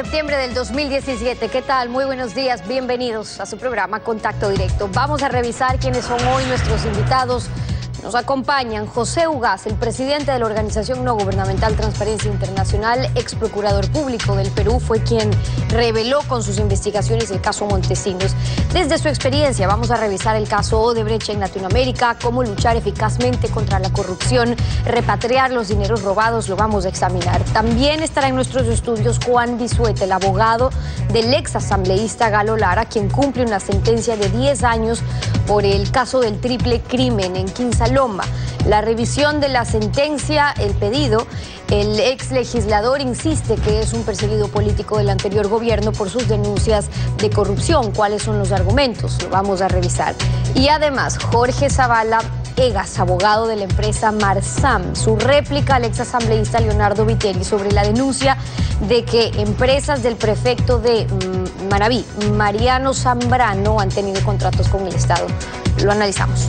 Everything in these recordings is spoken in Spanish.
septiembre del 2017. ¿Qué tal? Muy buenos días. Bienvenidos a su programa Contacto Directo. Vamos a revisar quiénes son hoy nuestros invitados. Nos acompañan José Ugaz, el presidente de la organización no gubernamental Transparencia Internacional, ex procurador público del Perú, fue quien reveló con sus investigaciones el caso Montesinos. Desde su experiencia vamos a revisar el caso Odebrecht en Latinoamérica, cómo luchar eficazmente contra la corrupción, repatriar los dineros robados, lo vamos a examinar. También estará en nuestros estudios Juan Bisuete, el abogado del ex asambleísta Galo Lara, quien cumple una sentencia de 10 años por el caso del triple crimen en Quinsaloma. La revisión de la sentencia, el pedido, el ex legislador insiste que es un perseguido político del anterior gobierno por sus denuncias de corrupción. ¿Cuáles son los argumentos? Lo vamos a revisar. Y además, Jorge Zavala Egas, abogado de la empresa Marsam, su réplica al ex asambleísta Leonardo Viteri sobre la denuncia de que empresas del prefecto de Manabí, Mariano Zambrano, han tenido contratos con el Estado. Lo analizamos.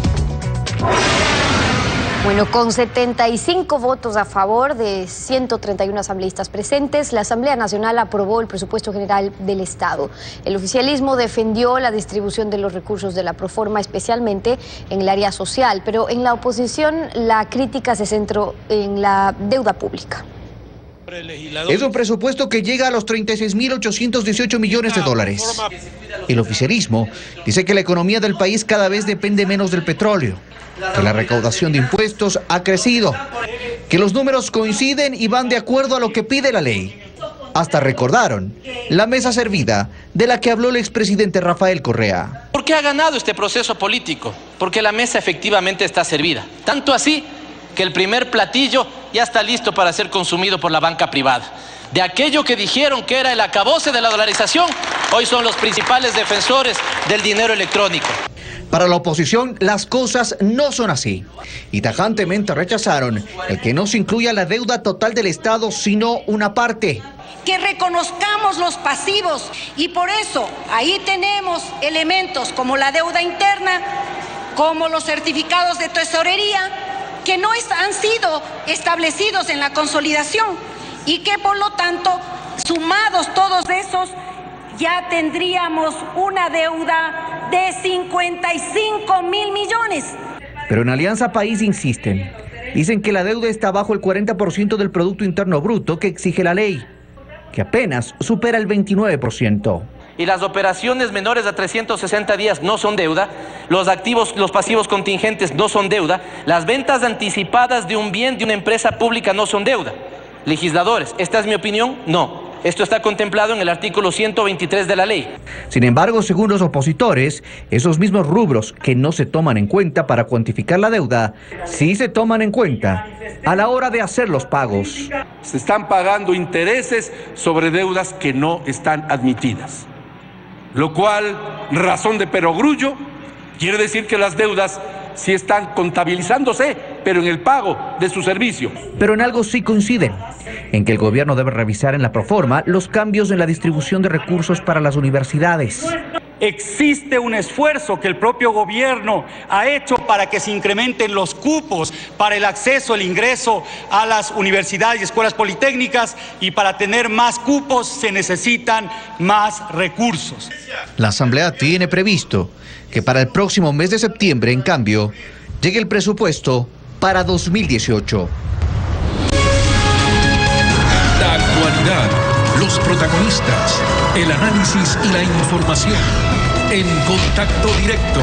Bueno, con 75 votos a favor de 131 asambleístas presentes, la Asamblea Nacional aprobó el presupuesto general del Estado. El oficialismo defendió la distribución de los recursos de la Proforma, especialmente en el área social, pero en la oposición la crítica se centró en la deuda pública. Es un presupuesto que llega a los 36.818 millones de dólares. El oficialismo dice que la economía del país cada vez depende menos del petróleo, que la recaudación de impuestos ha crecido, que los números coinciden y van de acuerdo a lo que pide la ley. Hasta recordaron la mesa servida de la que habló el expresidente Rafael Correa. ¿Por qué ha ganado este proceso político? Porque la mesa efectivamente está servida. Tanto así que el primer platillo ya está listo para ser consumido por la banca privada. De aquello que dijeron que era el acabose de la dolarización, hoy son los principales defensores del dinero electrónico. Para la oposición, las cosas no son así. Y tajantemente rechazaron el que no se incluya la deuda total del Estado, sino una parte. Que reconozcamos los pasivos y por eso ahí tenemos elementos como la deuda interna, como los certificados de tesorería, que no han sido establecidos en la consolidación y que por lo tanto, sumados todos esos, ya tendríamos una deuda de 55.000 millones. Pero en Alianza País insisten. Dicen que la deuda está bajo el 40% del Producto Interno Bruto que exige la ley, que apenas supera el 29%. Y las operaciones menores a 360 días no son deuda, los pasivos contingentes no son deuda, las ventas anticipadas de un bien de una empresa pública no son deuda. Legisladores, ¿esta es mi opinión? No. Esto está contemplado en el artículo 123 de la ley. Sin embargo, según los opositores, esos mismos rubros que no se toman en cuenta para cuantificar la deuda, sí se toman en cuenta a la hora de hacer los pagos. Se están pagando intereses sobre deudas que no están admitidas, lo cual, razón de perogrullo, quiere decir que las deudas sí están contabilizándose, pero en el pago de su servicio. Pero en algo sí coinciden, en que el gobierno debe revisar en la Proforma los cambios en la distribución de recursos para las universidades. Existe un esfuerzo que el propio gobierno ha hecho para que se incrementen los cupos para el acceso, el ingreso a las universidades y escuelas politécnicas, y para tener más cupos se necesitan más recursos. La Asamblea tiene previsto que para el próximo mes de septiembre, en cambio, llegue el presupuesto para 2018. La actualidad, los protagonistas, el análisis y la información en Contacto Directo.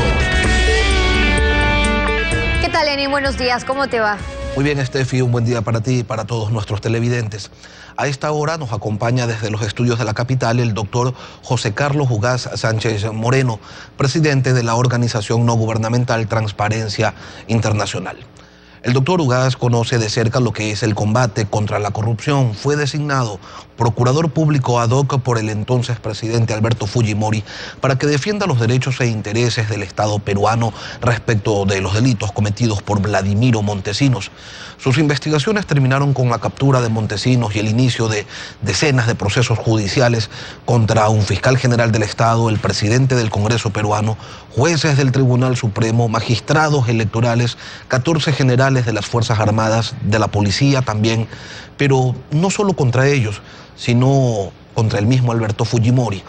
¿Qué tal, Eni? Buenos días, ¿cómo te va? Muy bien, Estefi, un buen día para ti y para todos nuestros televidentes. A esta hora nos acompaña desde los estudios de la capital el doctor José Carlos Ugaz Sánchez Moreno, presidente de la organización no gubernamental Transparencia Internacional. El doctor Ugaz conoce de cerca lo que es el combate contra la corrupción. Fue designado procurador público ad hoc por el entonces presidente Alberto Fujimori para que defienda los derechos e intereses del Estado peruano respecto de los delitos cometidos por Vladimiro Montesinos. Sus investigaciones terminaron con la captura de Montesinos y el inicio de decenas de procesos judiciales contra un fiscal general del Estado, el presidente del Congreso peruano, jueces del Tribunal Supremo, magistrados electorales, 14 generales de las Fuerzas Armadas, de la policía también, pero no solo contra ellos, sino contra el mismo Alberto Fujimori.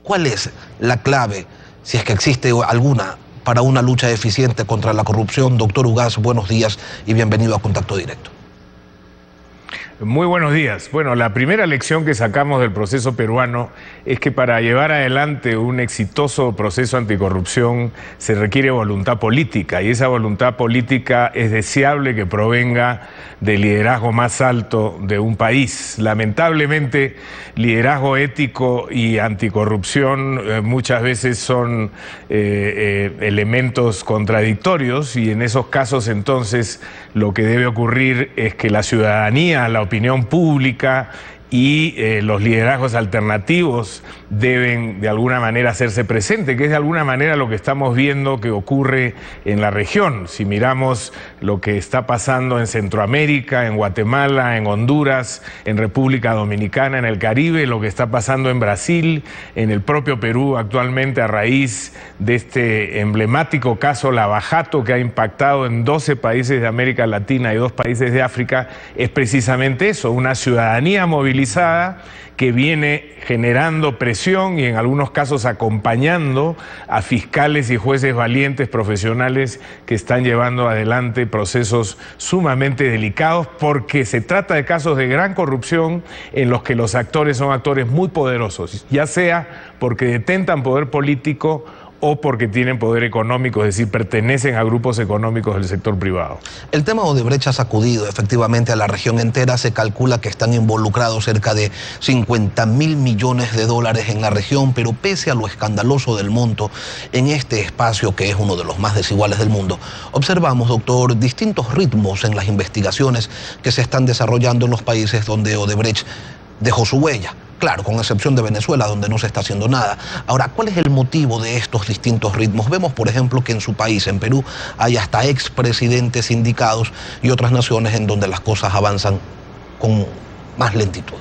¿Cuál es la clave, si es que existe alguna, para una lucha eficiente contra la corrupción? Doctor Ugaz, buenos días y bienvenido a Contacto Directo. Muy buenos días. Bueno, la primera lección que sacamos del proceso peruano es que para llevar adelante un exitoso proceso anticorrupción se requiere voluntad política, y esa voluntad política es deseable que provenga del liderazgo más alto de un país. Lamentablemente, liderazgo ético y anticorrupción muchas veces son elementos contradictorios, y en esos casos entonces lo que debe ocurrir es que la ciudadanía, la opinión pública y los liderazgos alternativos deben de alguna manera hacerse presente, que es de alguna manera lo que estamos viendo que ocurre en la región. Si miramos lo que está pasando en Centroamérica, en Guatemala, en Honduras, en República Dominicana, en el Caribe, lo que está pasando en Brasil, en el propio Perú actualmente a raíz de este emblemático caso Lava Jato que ha impactado en 12 países de América Latina y 2 países de África, es precisamente eso, una ciudadanía movilizada que viene generando presión y en algunos casos acompañando a fiscales y jueces valientes, profesionales, que están llevando adelante procesos sumamente delicados, porque se trata de casos de gran corrupción en los que los actores son actores muy poderosos, ya sea porque detentan poder político o porque tienen poder económico, es decir, pertenecen a grupos económicos del sector privado. El tema Odebrecht ha sacudido efectivamente a la región entera. Se calcula que están involucrados cerca de 50.000 millones de dólares en la región, pero pese a lo escandaloso del monto en este espacio que es uno de los más desiguales del mundo, observamos, doctor, distintos ritmos en las investigaciones que se están desarrollando en los países donde Odebrecht dejó su huella. Claro, con excepción de Venezuela, donde no se está haciendo nada. Ahora, ¿cuál es el motivo de estos distintos ritmos? Vemos, por ejemplo, que en su país, en Perú, hay hasta expresidentes indicados y otras naciones en donde las cosas avanzan con más lentitud.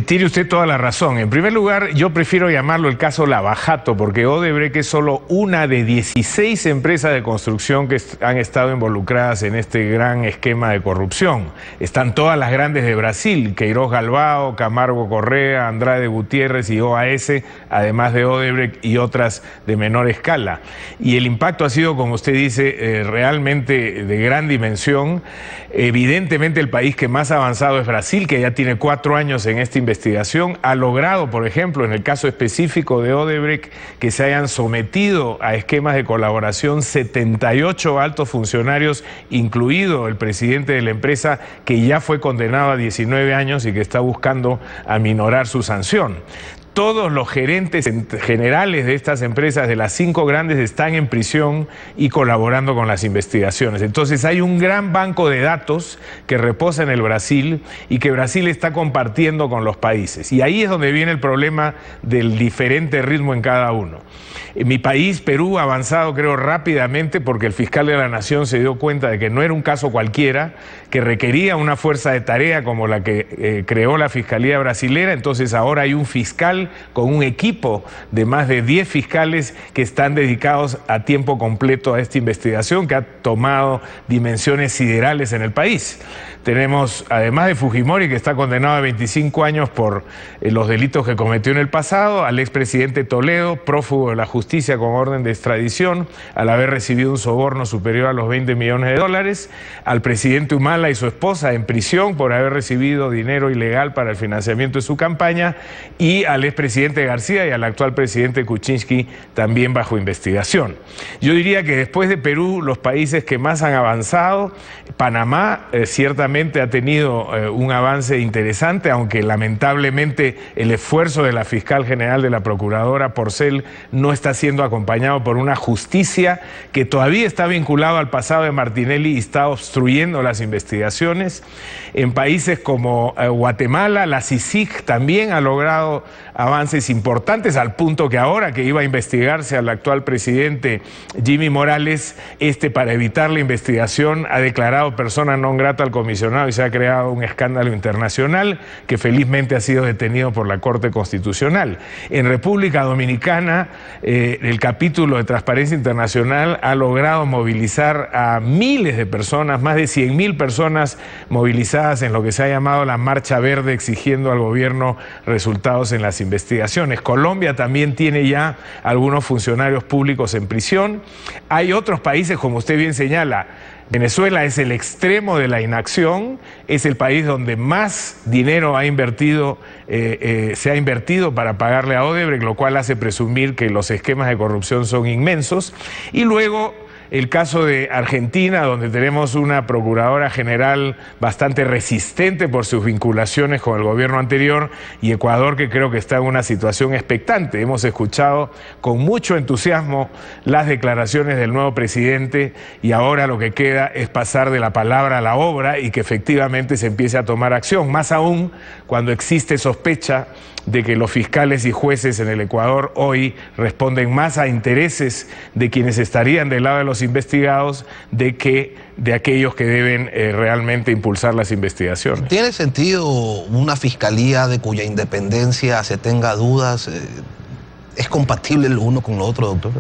Tiene usted toda la razón. En primer lugar, yo prefiero llamarlo el caso Lava Jato, porque Odebrecht es solo una de 16 empresas de construcción que han estado involucradas en este gran esquema de corrupción. Están todas las grandes de Brasil, Queiroz Galvao, Camargo Correa, Andrade Gutiérrez y OAS, además de Odebrecht y otras de menor escala. Y el impacto ha sido, como usted dice, realmente de gran dimensión. Evidentemente el país que más ha avanzado es Brasil, que ya tiene 4 años en esta investigación. Ha logrado, por ejemplo, en el caso específico de Odebrecht, que se hayan sometido a esquemas de colaboración 78 altos funcionarios, incluido el presidente de la empresa, que ya fue condenado a 19 años y que está buscando aminorar su sanción. Todos los gerentes generales de estas empresas, de las 5 grandes, están en prisión y colaborando con las investigaciones. Entonces hay un gran banco de datos que reposa en el Brasil y que Brasil está compartiendo con los países. Y ahí es donde viene el problema del diferente ritmo en cada uno. En mi país, Perú, ha avanzado, creo, rápidamente, porque el fiscal de la Nación se dio cuenta de que no era un caso cualquiera, que requería una fuerza de tarea como la que creó la Fiscalía brasilera. Entonces ahora hay un fiscal con un equipo de más de 10 fiscales que están dedicados a tiempo completo a esta investigación, que ha tomado dimensiones siderales en el país. Tenemos, además de Fujimori, que está condenado a 25 años por los delitos que cometió en el pasado, al expresidente Toledo, prófugo de la justicia con orden de extradición, al haber recibido un soborno superior a los 20 millones de dólares, al presidente Humala y su esposa en prisión por haber recibido dinero ilegal para el financiamiento de su campaña, y al expresidente García y al actual presidente Kuczynski también bajo investigación. Yo diría que después de Perú, los países que más han avanzado, Panamá ciertamente ha tenido un avance interesante, aunque lamentablemente el esfuerzo de la fiscal general, de la procuradora Porcel, no está siendo acompañado por una justicia que todavía está vinculada al pasado de Martinelli y está obstruyendo las investigaciones. En países como Guatemala, la CICIG también ha logrado avances importantes, al punto que ahora que iba a investigarse al actual presidente Jimmy Morales, para evitar la investigación, ha declarado persona non grata al comisionado condicionado y se ha creado un escándalo internacional que felizmente ha sido detenido por la Corte Constitucional. En República Dominicana, el capítulo de Transparencia Internacional ha logrado movilizar a miles de personas, más de 100.000 personas movilizadas en lo que se ha llamado la Marcha Verde, exigiendo al gobierno resultados en las investigaciones. Colombia también tiene ya algunos funcionarios públicos en prisión. Hay otros países, como usted bien señala. Venezuela es el extremo de la inacción, es el país donde más dinero ha invertido, se ha invertido para pagarle a Odebrecht, lo cual hace presumir que los esquemas de corrupción son inmensos. Y luego el caso de Argentina, donde tenemos una procuradora general bastante resistente por sus vinculaciones con el gobierno anterior, y Ecuador, que creo que está en una situación expectante. Hemos escuchado con mucho entusiasmo las declaraciones del nuevo presidente y ahora lo que queda es pasar de la palabra a la obra y que efectivamente se empiece a tomar acción, más aún cuando existe sospecha de que los fiscales y jueces en el Ecuador hoy responden más a intereses de quienes estarían del lado de los investigados que de aquellos que deben realmente impulsar las investigaciones. ¿Tiene sentido una fiscalía de cuya independencia se tenga dudas? ¿Es compatible lo uno con lo otro, doctor?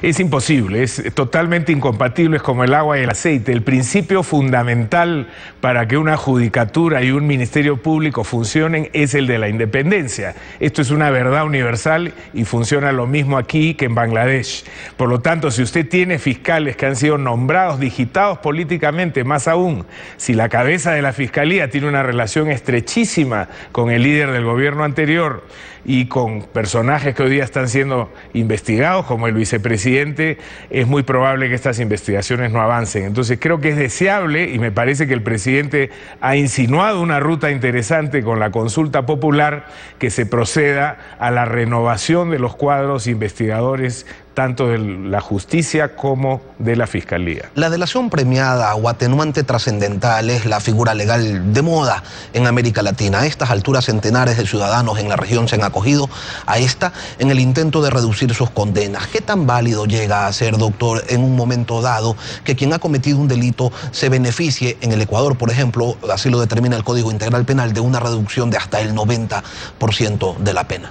Es imposible, es totalmente incompatible, es como el agua y el aceite. El principio fundamental para que una judicatura y un ministerio público funcionen es el de la independencia. Esto es una verdad universal y funciona lo mismo aquí que en Bangladesh. Por lo tanto, si usted tiene fiscales que han sido nombrados, digitados políticamente, más aún, si la cabeza de la fiscalía tiene una relación estrechísima con el líder del gobierno anterior y con personajes que hoy día están siendo investigados, como el vicepresidente, es muy probable que estas investigaciones no avancen. Entonces creo que es deseable, y me parece que el presidente ha insinuado una ruta interesante con la consulta popular, que se proceda a la renovación de los cuadros investigadores tanto de la justicia como de la fiscalía. La delación premiada o atenuante trascendental es la figura legal de moda en América Latina. A estas alturas, centenares de ciudadanos en la región se han acogido a esta en el intento de reducir sus condenas. ¿Qué tan válido llega a ser, doctor, en un momento dado que quien ha cometido un delito se beneficie? En el Ecuador, por ejemplo, así lo determina el Código Integral Penal, de una reducción de hasta el 90% de la pena.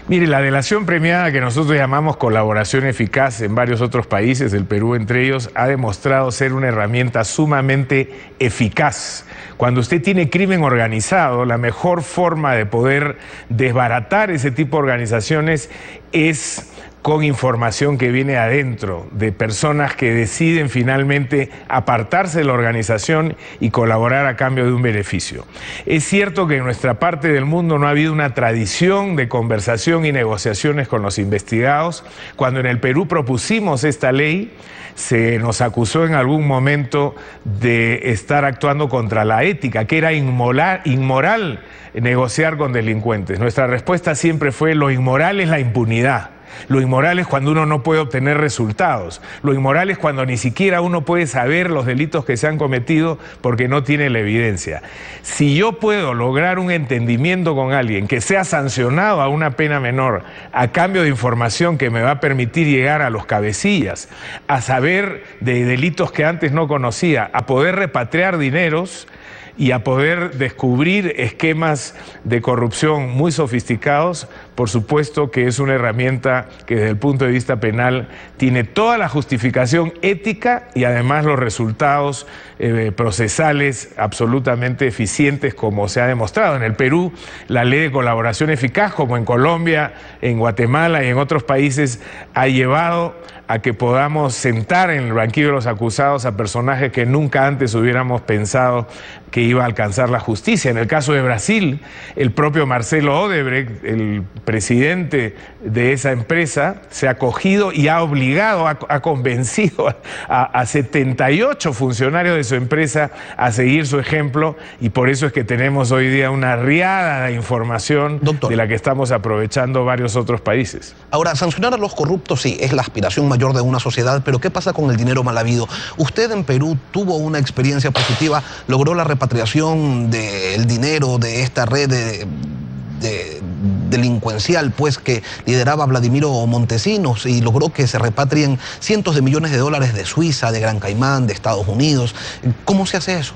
Mire, la delación premiada, que nosotros llamamos colaboración eficaz en varios otros países, el Perú entre ellos, ha demostrado ser una herramienta sumamente eficaz. Cuando usted tiene crimen organizado, la mejor forma de poder desbaratar ese tipo de organizaciones es con información que viene adentro, de personas que deciden finalmente apartarse de la organización y colaborar a cambio de un beneficio. Es cierto que en nuestra parte del mundo no ha habido una tradición de conversación y negociaciones con los investigados. Cuando en el Perú propusimos esta ley, se nos acusó en algún momento de estar actuando contra la ética, que era inmoral negociar con delincuentes. Nuestra respuesta siempre fue: lo inmoral es la impunidad. Lo inmoral es cuando uno no puede obtener resultados. Lo inmoral es cuando ni siquiera uno puede saber los delitos que se han cometido porque no tiene la evidencia. Si yo puedo lograr un entendimiento con alguien que sea sancionado a una pena menor a cambio de información que me va a permitir llegar a los cabecillas, a saber de delitos que antes no conocía, a poder repatriar dineros y a poder descubrir esquemas de corrupción muy sofisticados, por supuesto que es una herramienta que desde el punto de vista penal tiene toda la justificación ética y además los resultados procesales absolutamente eficientes, como se ha demostrado. En el Perú, la ley de colaboración eficaz, como en Colombia, en Guatemala y en otros países, ha llevado a que podamos sentar en el banquillo de los acusados a personajes que nunca antes hubiéramos pensado que iba a alcanzar la justicia. En el caso de Brasil, el propio Marcelo Odebrecht, el presidente de esa empresa, se ha acogido y ha obligado, ha convencido a 78 funcionarios de su empresa a seguir su ejemplo, y por eso es que tenemos hoy día una riada de información, doctor, de la que estamos aprovechando varios otros países. Ahora, sancionar a los corruptos sí es la aspiración mayor de una sociedad, pero ¿qué pasa con el dinero mal habido? Usted en Perú tuvo una experiencia positiva, logró la repatriación del dinero de esta red de delincuencial, pues, que lideraba Vladimiro Montesinos y logró que se repatrien cientos de millones de dólares de Suiza, de Gran Caimán, de Estados Unidos. ¿Cómo se hace eso?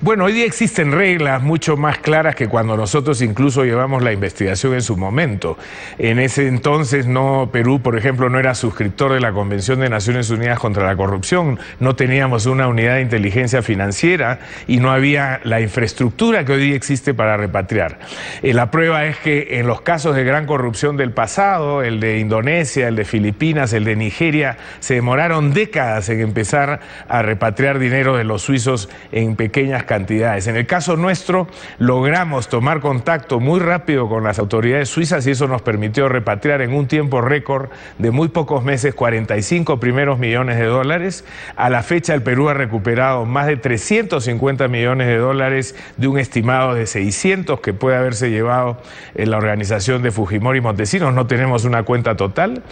Bueno, hoy día existen reglas mucho más claras que cuando nosotros incluso llevamos la investigación en su momento. En ese entonces Perú, por ejemplo, no era suscriptor de la Convención de Naciones Unidas contra la Corrupción, no teníamos una unidad de inteligencia financiera y no había la infraestructura que hoy día existe para repatriar. La prueba es que en los casos de gran corrupción del pasado, el de Indonesia, el de Filipinas, el de Nigeria, se demoraron décadas en empezar a repatriar dinero de los suizos en pequeñas cantidades. En el caso nuestro, logramos tomar contacto muy rápido con las autoridades suizas y eso nos permitió repatriar en un tiempo récord de muy pocos meses 45 primeros millones de dólares. A la fecha, el Perú ha recuperado más de 350 millones de dólares de un estimado de 600 que puede haberse llevado en la organización de Fujimori y Montesinos. No tenemos una cuenta total,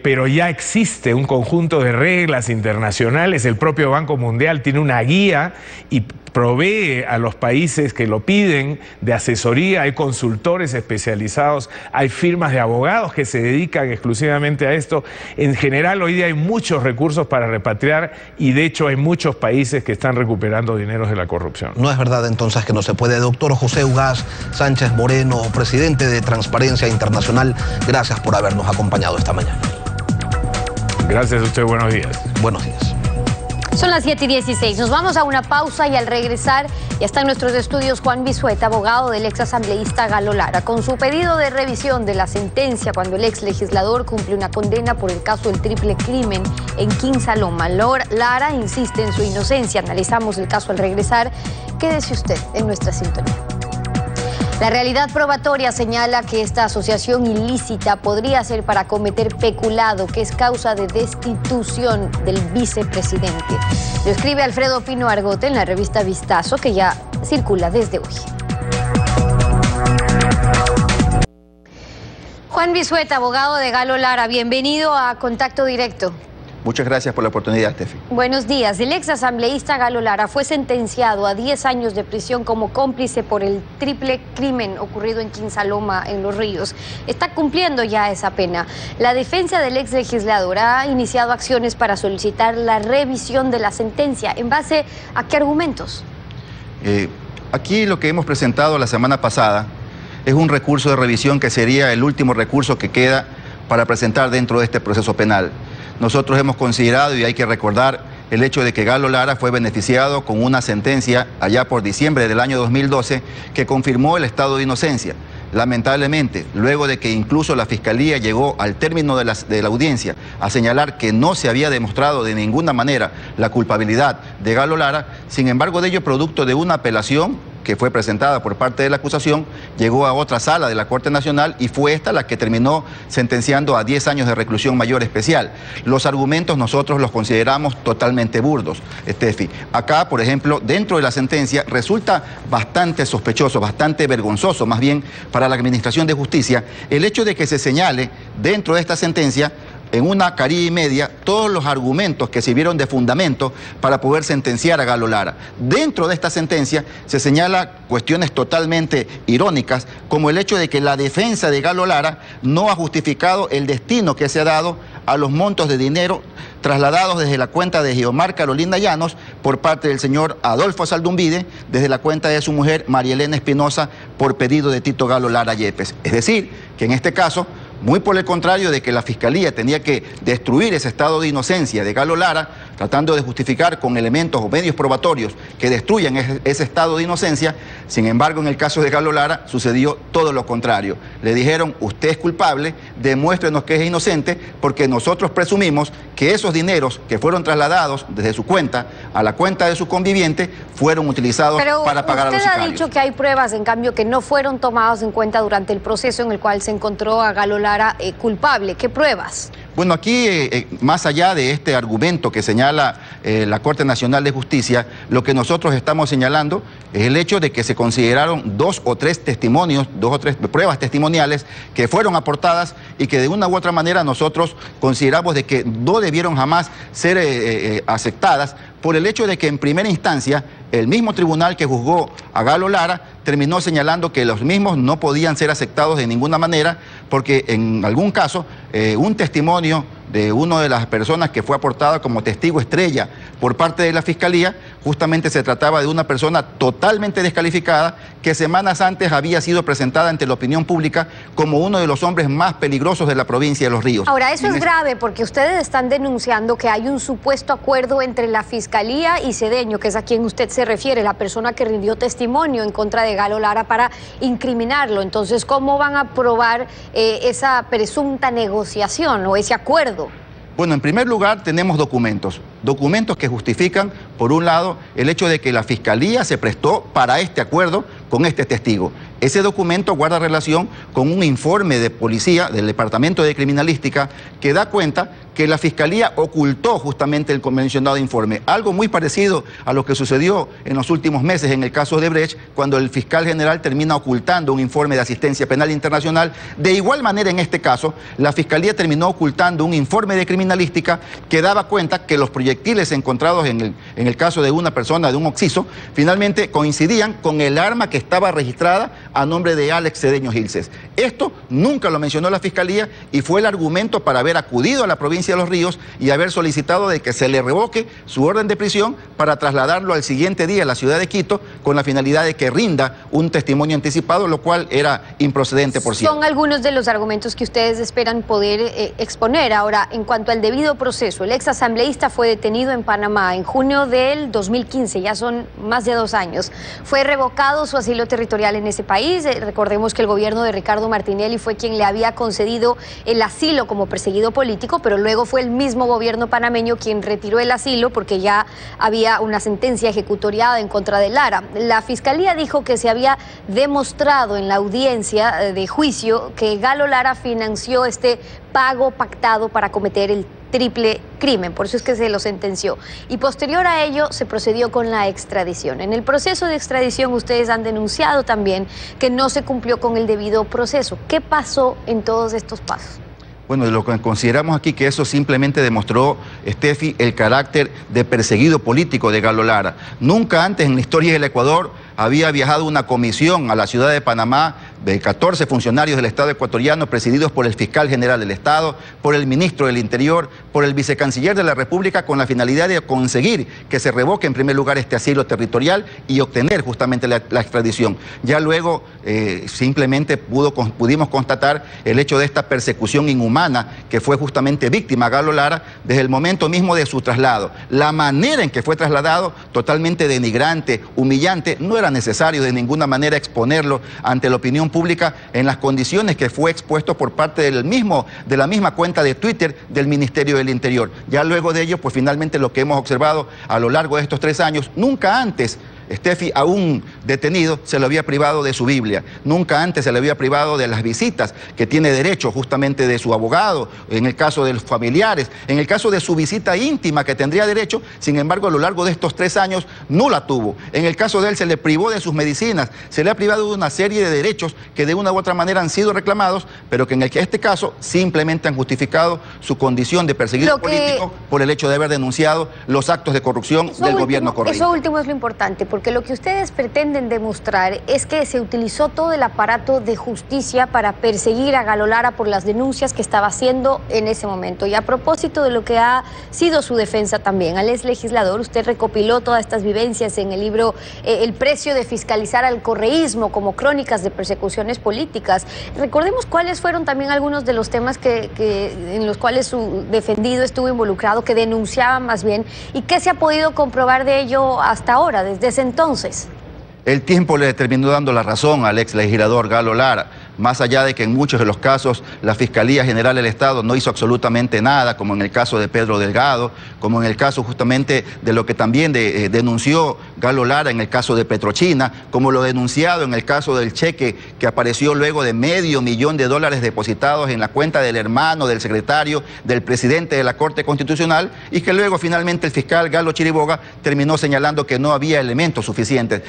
pero ya existe un conjunto de reglas internacionales. El propio Banco Mundial tiene una guía y provee a los países que lo piden de asesoría, hay consultores especializados, hay firmas de abogados que se dedican exclusivamente a esto. En general, hoy día hay muchos recursos para repatriar y de hecho hay muchos países que están recuperando dineros de la corrupción. No es verdad entonces que no se puede. Doctor José Ugaz Sánchez Moreno, presidente de Transparencia Internacional, gracias por habernos acompañado esta mañana. Gracias a usted, buenos días. Buenos días. Son las 7:16. Nos vamos a una pausa y al regresar ya está en nuestros estudios Juan Bisueta, abogado del ex asambleísta Galo Lara, con su pedido de revisión de la sentencia cuando el ex legislador cumple una condena por el caso del triple crimen en Quinsaloma. Lara insiste en su inocencia. Analizamos el caso al regresar. Quédese usted en nuestra sintonía. La realidad probatoria señala que esta asociación ilícita podría ser para cometer peculado, que es causa de destitución del vicepresidente. Lo escribe Alfredo Pino Argote en la revista Vistazo, que ya circula desde hoy. Juan Bisueta, abogado de Galo Lara, bienvenido a Contacto Directo. Muchas gracias por la oportunidad, Tefi. Buenos días. El ex asambleísta Galo Lara fue sentenciado a 10 años de prisión como cómplice por el triple crimen ocurrido en Quinsaloma, en Los Ríos. Está cumpliendo ya esa pena. La defensa del ex legislador ha iniciado acciones para solicitar la revisión de la sentencia. ¿En base a qué argumentos? Aquí lo que hemos presentado la semana pasada es un recurso de revisión que sería el último recurso que queda para presentar dentro de este proceso penal. Nosotros hemos considerado, y hay que recordar, el hecho de que Galo Lara fue beneficiado con una sentencia allá por diciembre del año 2012 que confirmó el estado de inocencia. Lamentablemente, luego de que incluso la Fiscalía llegó al término de la audiencia a señalar que no se había demostrado de ninguna manera la culpabilidad de Galo Lara, sin embargo de ello, producto de una apelación que fue presentada por parte de la acusación, llegó a otra sala de la Corte Nacional y fue esta la que terminó sentenciando a 10 años de reclusión mayor especial. Los argumentos nosotros los consideramos totalmente burdos, Tefi. Acá, por ejemplo, dentro de la sentencia resulta bastante sospechoso, bastante vergonzoso más bien para la Administración de Justicia el hecho de que se señale dentro de esta sentencia en una carilla y media todos los argumentos que sirvieron de fundamento para poder sentenciar a Galo Lara. Dentro de esta sentencia se señala cuestiones totalmente irónicas, como el hecho de que la defensa de Galo Lara no ha justificado el destino que se ha dado a los montos de dinero trasladados desde la cuenta de Geomar Carolina Llanos por parte del señor Adolfo Saldumbide, desde la cuenta de su mujer María Elena Espinosa por pedido de Tito Galo Lara Yepes. Es decir, que en este caso, muy por el contrario de que la Fiscalía tenía que destruir ese estado de inocencia de Galo Lara, tratando de justificar con elementos o medios probatorios que destruyan ese estado de inocencia, sin embargo, en el caso de Galo Lara sucedió todo lo contrario. Le dijeron, usted es culpable, demuéstrenos que es inocente, porque nosotros presumimos que esos dineros que fueron trasladados desde su cuenta a la cuenta de su conviviente fueron utilizados para pagar a los sicarios. Usted ha dicho que hay pruebas, en cambio, que no fueron tomadas en cuenta durante el proceso en el cual se encontró a Galo Lara culpable. ¿Qué pruebas? Bueno, aquí, más allá de este argumento que señala la Corte Nacional de Justicia, lo que nosotros estamos señalando es el hecho de que se consideraron 2 o 3 testimonios, 2 o 3 pruebas testimoniales que fueron aportadas y que de una u otra manera nosotros consideramos de que no debieron jamás ser aceptadas por el hecho de que en primera instancia el mismo tribunal que juzgó a Galo Lara terminó señalando que los mismos no podían ser aceptados de ninguna manera porque en algún caso un testimonio de una de las personas que fue aportada como testigo estrella por parte de la Fiscalía, justamente se trataba de una persona totalmente descalificada que semanas antes había sido presentada ante la opinión pública como uno de los hombres más peligrosos de la provincia de Los Ríos. Ahora, eso es grave porque ustedes están denunciando que hay un supuesto acuerdo entre la Fiscalía y Cedeño, que es a quien usted se refiere, la persona que rindió testimonio en contra de Galo Lara para incriminarlo. Entonces, ¿cómo van a probar esa presunta negociación o ese acuerdo? Bueno, en primer lugar tenemos documentos que justifican, por un lado, el hecho de que la Fiscalía se prestó para este acuerdo con este testigo. Ese documento guarda relación con un informe de policía del Departamento de Criminalística que da cuenta que la Fiscalía ocultó justamente el mencionado informe. Algo muy parecido a lo que sucedió en los últimos meses en el caso de Brecht, cuando el fiscal general termina ocultando un informe de asistencia penal internacional. De igual manera, en este caso, la Fiscalía terminó ocultando un informe de criminalística que daba cuenta que los proyectiles encontrados en el caso de una persona, de un occiso, finalmente coincidían con el arma que estaba registrada a nombre de Alex Cedeño Gilces. Esto nunca lo mencionó la Fiscalía y fue el argumento para haber acudido a la provincia de Los Ríos y haber solicitado de que se le revoque su orden de prisión para trasladarlo al siguiente día a la ciudad de Quito con la finalidad de que rinda un testimonio anticipado, lo cual era improcedente por cierto. Son algunos de los argumentos que ustedes esperan poder exponer. Ahora, en cuanto al debido proceso, el exasambleísta fue detenido en Panamá en junio del 2015, ya son más de 2 años. Fue revocado su asilo territorial en ese país. Recordemos que el gobierno de Ricardo Martinelli fue quien le había concedido el asilo como perseguido político, pero luego fue el mismo gobierno panameño quien retiró el asilo porque ya había una sentencia ejecutoriada en contra de Lara. La Fiscalía dijo que se había demostrado en la audiencia de juicio que Galo Lara financió este pago pactado para cometer el triple crimen, por eso es que se lo sentenció. Y posterior a ello se procedió con la extradición. En el proceso de extradición ustedes han denunciado también que no se cumplió con el debido proceso. ¿Qué pasó en todos estos pasos? Bueno, lo que consideramos aquí que eso simplemente demostró, Steffi, el carácter de perseguido político de Galo Lara. Nunca antes en la historia del Ecuador había viajado una comisión a la ciudad de Panamá de 14 funcionarios del Estado ecuatoriano presididos por el fiscal general del Estado, por el ministro del Interior, por el vicecanciller de la República con la finalidad de conseguir que se revoque en primer lugar este asilo territorial y obtener justamente la extradición. Ya luego simplemente pudimos constatar el hecho de esta persecución inhumana que fue justamente víctima Galo Lara desde el momento mismo de su traslado. La manera en que fue trasladado, totalmente denigrante, humillante, no era necesario de ninguna manera exponerlo ante la opinión pública en las condiciones que fue expuesto por parte de la misma cuenta de Twitter del Ministerio del Interior. Ya luego de ello, pues finalmente lo que hemos observado a lo largo de estos 3 años, nunca antes Steffi, a un detenido se le había privado de su Biblia, nunca antes se le había privado de las visitas que tiene derecho justamente de su abogado, en el caso de los familiares, en el caso de su visita íntima que tendría derecho, sin embargo a lo largo de estos 3 años no la tuvo. En el caso de él se le privó de sus medicinas, se le ha privado de una serie de derechos que de una u otra manera han sido reclamados, pero que en este caso simplemente han justificado su condición de perseguido político por el hecho de haber denunciado los actos de corrupción del gobierno correísta. Eso último es lo importante, porque lo que ustedes pretenden demostrar es que se utilizó todo el aparato de justicia para perseguir a Galo Lara por las denuncias que estaba haciendo en ese momento. Y a propósito de lo que ha sido su defensa también, al ex legislador, usted recopiló todas estas vivencias en el libro El precio de fiscalizar al correísmo como crónicas de persecuciones políticas. Recordemos cuáles fueron también algunos de los temas en los cuales su defendido estuvo involucrado, que denunciaba más bien, y qué se ha podido comprobar de ello hasta ahora, desde ese entonces. El tiempo le terminó dando la razón al ex legislador Galo Lara, más allá de que en muchos de los casos la Fiscalía General del Estado no hizo absolutamente nada, como en el caso de Pedro Delgado, como en el caso justamente de lo que también denunció Galo Lara en el caso de Petrochina, como lo denunciado en el caso del cheque que apareció luego de $500,000 depositados en la cuenta del hermano, del secretario, del presidente de la Corte Constitucional, y que luego finalmente el fiscal Galo Chiriboga terminó señalando que no había elementos suficientes.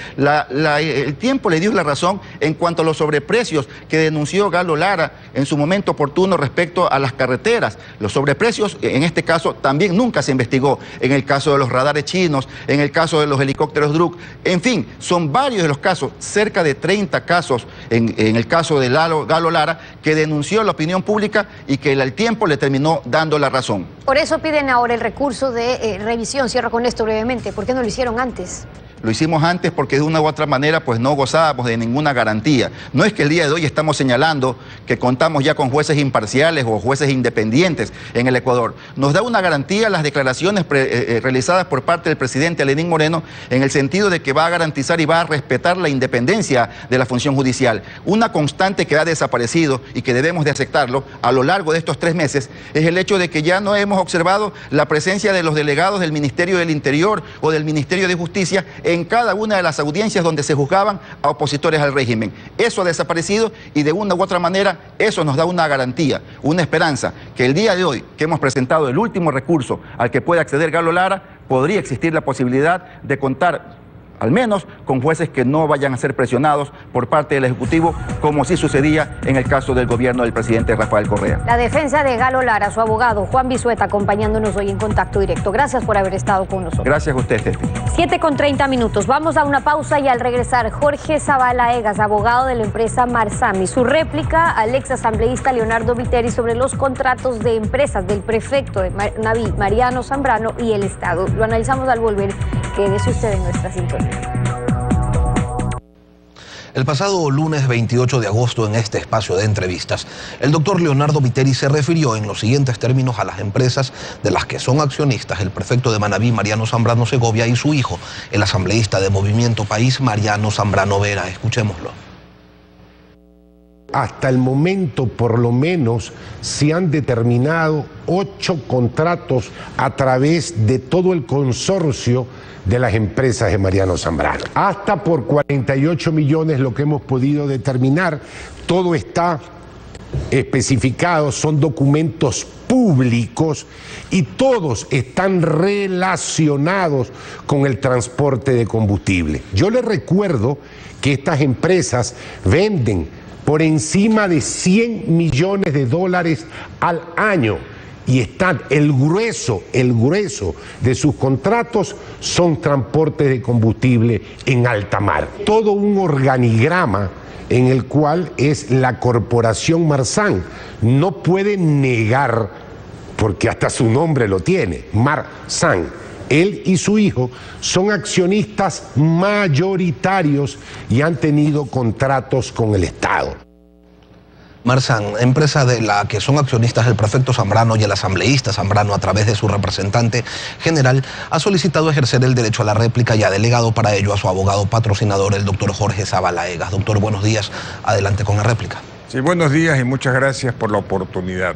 El tiempo le dio la razón en cuanto a los sobreprecios que denunció Galo Lara en su momento oportuno respecto a las carreteras. Los sobreprecios, en este caso, también nunca se investigó. En el caso de los radares chinos, en el caso de los helicópteros Druk, en fin, son varios de los casos, cerca de 30 casos en el caso de Galo Lara, que denunció la opinión pública y que al tiempo le terminó dando la razón. Por eso piden ahora el recurso de revisión. Cierro con esto brevemente. ¿Por qué no lo hicieron antes? Lo hicimos antes porque de una u otra manera pues no gozábamos de ninguna garantía. No es que el día de hoy estamos señalando que contamos ya con jueces imparciales o jueces independientes en el Ecuador. Nos da una garantía las declaraciones realizadas por parte del presidente Lenín Moreno, en el sentido de que va a garantizar y va a respetar la independencia de la función judicial. Una constante que ha desaparecido y que debemos de aceptarlo a lo largo de estos 3 meses es el hecho de que ya no hemos observado la presencia de los delegados del Ministerio del Interior o del Ministerio de Justicia en cada una de las audiencias donde se juzgaban a opositores al régimen. Eso ha desaparecido y de una u otra manera eso nos da una garantía, una esperanza, que el día de hoy que hemos presentado el último recurso al que puede acceder Galo Lara, podría existir la posibilidad de contar al menos con jueces que no vayan a ser presionados por parte del Ejecutivo, como sí sucedía en el caso del gobierno del presidente Rafael Correa. La defensa de Galo Lara, su abogado Juan Bisueta, acompañándonos hoy en Contacto Directo. Gracias por haber estado con nosotros. Gracias a usted, Tefi. 7:30. Vamos a una pausa y al regresar, Jorge Zavala Egas, abogado de la empresa Marsami. Su réplica al exasambleísta Leonardo Viteri sobre los contratos de empresas del prefecto de Naví, Mariano Zambrano, y el Estado. Lo analizamos al volver. Quédese usted en nuestra sintonía. El pasado lunes 28 de agosto, en este espacio de entrevistas, el doctor Leonardo Viteri se refirió en los siguientes términos a las empresas de las que son accionistas el prefecto de Manabí, Mariano Zambrano Segovia, y su hijo, el asambleísta de Movimiento País, Mariano Zambrano Vera. Escuchémoslo. Hasta el momento, por lo menos, se han determinado 8 contratos a través de todo el consorcio de las empresas de Mariano Zambrano. Hasta por 48 millones lo que hemos podido determinar. Todo está especificado, son documentos públicos y todos están relacionados con el transporte de combustible. Yo les recuerdo que estas empresas venden por encima de 100 millones de dólares al año. Y están, el grueso de sus contratos son transportes de combustible en alta mar. Todo un organigrama en el cual es la corporación Marsan. No puede negar, porque hasta su nombre lo tiene, Marsan. Él y su hijo son accionistas mayoritarios y han tenido contratos con el Estado. Marsan, empresa de la que son accionistas el prefecto Zambrano y el asambleísta Zambrano, a través de su representante general, ha solicitado ejercer el derecho a la réplica y ha delegado para ello a su abogado patrocinador, el doctor Jorge Zavala Egas. Doctor, buenos días. Adelante con la réplica. Sí, buenos días y muchas gracias por la oportunidad,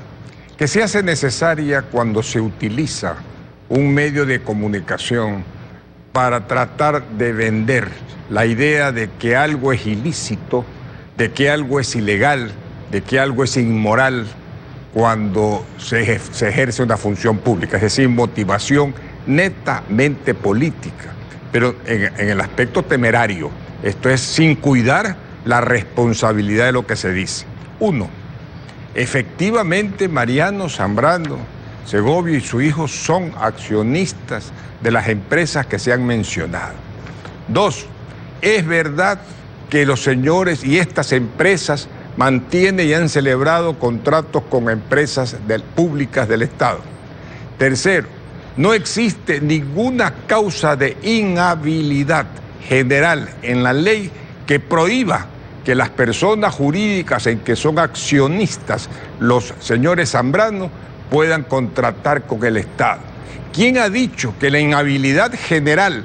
que se hace necesaria cuando se utiliza un medio de comunicación para tratar de vender la idea de que algo es ilícito, de que algo es ilegal, de que algo es inmoral cuando se ejerce una función pública, es decir, motivación netamente política, pero en el aspecto temerario. Esto es sin cuidar la responsabilidad de lo que se dice. 1. Efectivamente, Mariano Zambrano Segovia y su hijo son accionistas de las empresas que se han mencionado. 2. Es verdad que los señores y estas empresas mantienen y han celebrado contratos con empresas públicas del Estado. 3. No existe ninguna causa de inhabilidad general en la ley que prohíba que las personas jurídicas en que son accionistas los señores Zambrano puedan contratar con el Estado. ¿Quién ha dicho que la inhabilidad general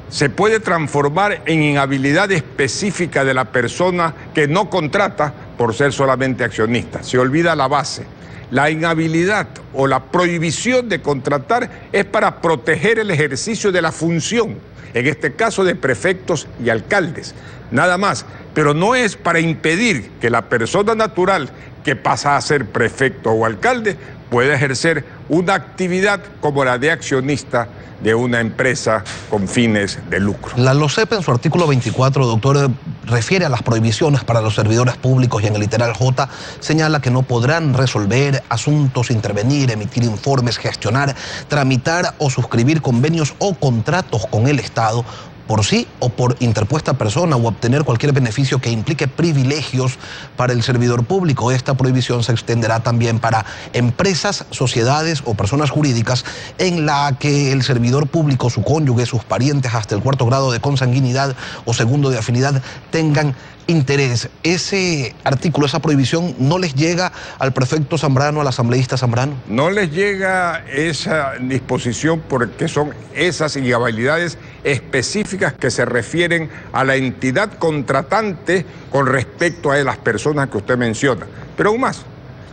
se puede transformar en inhabilidad específica de la persona que no contrata por ser solamente accionista? Se olvida la base. La inhabilidad o la prohibición de contratar es para proteger el ejercicio de la función, en este caso de prefectos y alcaldes, nada más, pero no es para impedir que la persona natural que pasa a ser prefecto o alcalde pueda ejercer una actividad como la de accionista de una empresa con fines de lucro. La LOCEP en su artículo 24, doctor, refiere a las prohibiciones para los servidores públicos y en el literal J señala que no podrán resolver asuntos, intervenir, emitir informes, gestionar, tramitar o suscribir convenios o contratos con el Estado por sí o por interpuesta persona o obtener cualquier beneficio que implique privilegios para el servidor público. Esta prohibición se extenderá también para empresas, sociedades o personas jurídicas en la que el servidor público, su cónyuge, sus parientes hasta el 4º grado de consanguinidad o 2º de afinidad tengan interés. Ese artículo, esa prohibición, ¿no les llega al prefecto Zambrano, al asambleísta Zambrano? No les llega esa disposición porque son esas inhabilidades específicas que se refieren a la entidad contratante con respecto a las personas que usted menciona. Pero aún más,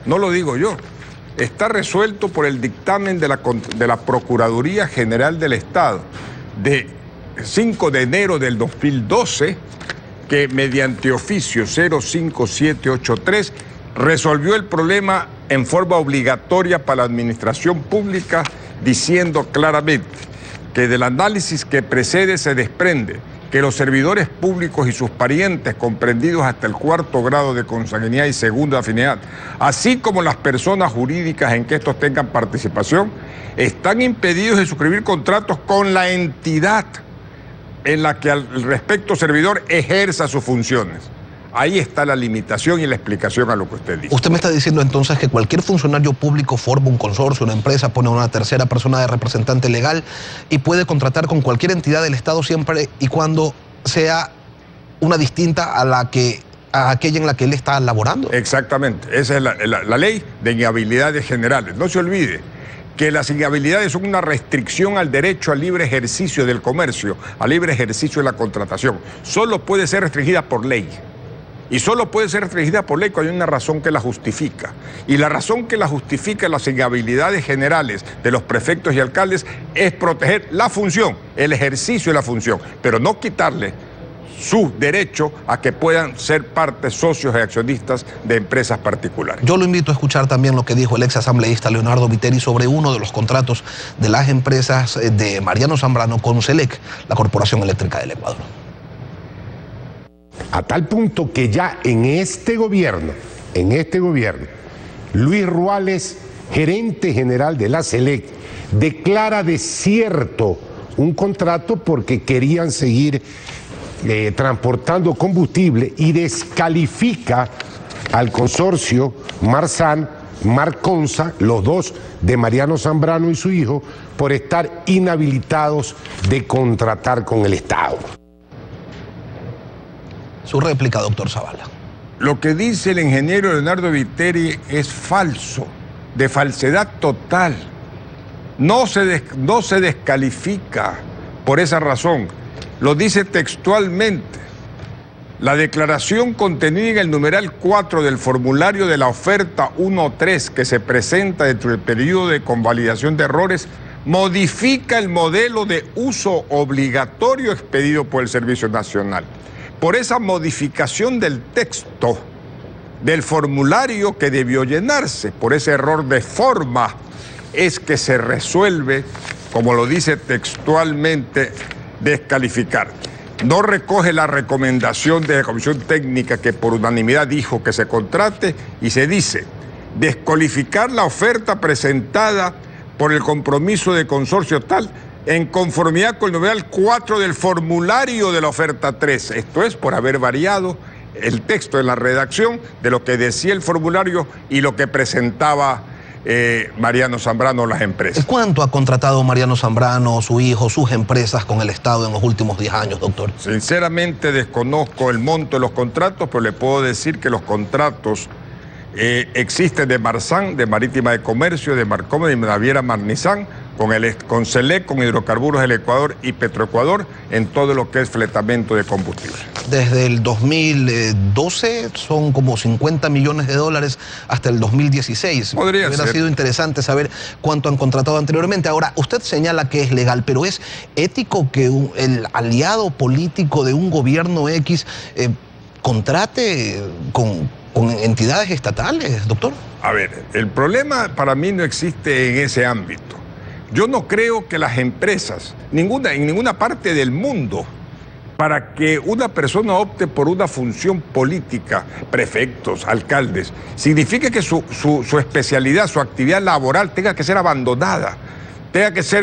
no lo digo yo, está resuelto por el dictamen de la Procuraduría General del Estado de 5 de enero del 2012, que mediante oficio 05783 resolvió el problema en forma obligatoria para la administración pública, diciendo claramente que del análisis que precede se desprende que los servidores públicos y sus parientes comprendidos hasta el 4º grado de consanguinidad y 2º de afinidad, así como las personas jurídicas en que estos tengan participación, están impedidos de suscribir contratos con la entidad en la que al respecto servidor ejerza sus funciones. Ahí está la limitación y la explicación a lo que usted dice. Usted me está diciendo entonces que cualquier funcionario público forma un consorcio, una empresa, pone a una tercera persona de representante legal y puede contratar con cualquier entidad del Estado siempre y cuando sea una distinta a aquella en la que él está laborando. Exactamente, esa es la ley de inhabilidades generales. No se olvide que las inhabilidades son una restricción al derecho al libre ejercicio del comercio, al libre ejercicio de la contratación. Solo puede ser restringida por ley. Y solo puede ser restringida por ley cuando hay una razón que la justifica. Y la razón que la justifica las inhabilidades generales de los prefectos y alcaldes es proteger la función, el ejercicio de la función, pero no quitarle su derecho a que puedan ser partes, socios y accionistas de empresas particulares. Yo lo invito a escuchar también lo que dijo el ex asambleísta Leonardo Viteri sobre uno de los contratos de las empresas de Mariano Zambrano con SELEC, la Corporación Eléctrica del Ecuador. A tal punto que ya en este gobierno, Luis Ruales, gerente general de la SELEC, declara desierto un contrato porque querían seguir transportando combustible y descalifica al consorcio Marsan, Marconsa, los dos de Mariano Zambrano y su hijo, por estar inhabilitados de contratar con el Estado. Su réplica, doctor Zavala. Lo que dice el ingeniero Leonardo Viteri es falso, de falsedad total. No se descalifica por esa razón. Lo dice textualmente. La declaración contenida en el numeral 4 del formulario de la oferta 1.3 que se presenta dentro del periodo de convalidación de errores modifica el modelo de uso obligatorio expedido por el Servicio Nacional. Por esa modificación del texto del formulario que debió llenarse, por ese error de forma, es que se resuelve, como lo dice textualmente, descalificar. No recoge la recomendación de la Comisión Técnica que por unanimidad dijo que se contrate y se dice descalificar la oferta presentada por el compromiso de consorcio tal en conformidad con el numeral 4 del formulario de la oferta 3. Esto es por haber variado el texto en la redacción de lo que decía el formulario y lo que presentaba Mariano Zambrano, las empresas. ¿Cuánto ha contratado Mariano Zambrano, su hijo, sus empresas con el Estado en los últimos 10 años, doctor? Sinceramente desconozco el monto de los contratos, pero le puedo decir que los contratos existen de Marsan, de Marítima de Comercio, de Marcom, de Naviera Marnizán, con SELEC, con Hidrocarburos del Ecuador y Petroecuador, en todo lo que es fletamento de combustible. Desde el 2012 son como 50 millones de dólares hasta el 2016. Hubiera sido interesante saber cuánto han contratado anteriormente. Ahora, usted señala que es legal, pero ¿es ético que el aliado político de un gobierno X contrate con entidades estatales, doctor? A ver, el problema para mí no existe en ese ámbito. Yo no creo que las empresas, en ninguna parte del mundo, para que una persona opte por una función política, prefectos, alcaldes, significa que su especialidad, su actividad laboral tenga que ser abandonada, tenga que ser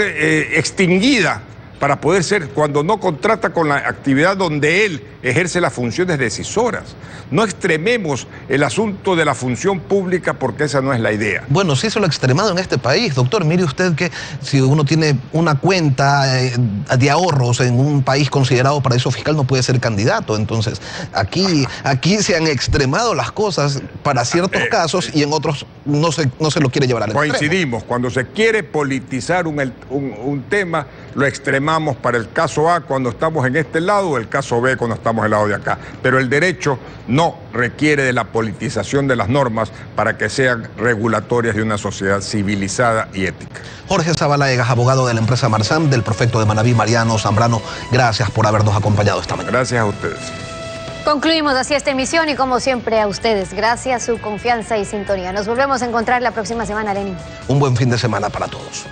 extinguida para poder ser, cuando no contrata con la actividad donde él ejerce las funciones decisoras. No extrememos el asunto de la función pública porque esa no es la idea. Bueno, sí se lo ha extremado en este país, doctor. Mire usted que si uno tiene una cuenta de ahorros en un país considerado paraíso fiscal no puede ser candidato. Entonces, aquí se han extremado las cosas para ciertos casos y en otros no se lo quiere llevar al extremo. Coincidimos, cuando se quiere politizar un tema, lo extremamos para el caso A cuando estamos en este lado o el caso B cuando estamos del lado de acá. Pero el derecho no requiere de la politización de las normas para que sean regulatorias de una sociedad civilizada y ética. Jorge Zavala Egas, abogado de la empresa Marsam, del prefecto de Manabí, Mariano Zambrano, gracias por habernos acompañado esta mañana. Gracias a ustedes. Concluimos así esta emisión y como siempre a ustedes, gracias, su confianza y sintonía. Nos volvemos a encontrar la próxima semana, Lenin. Un buen fin de semana para todos.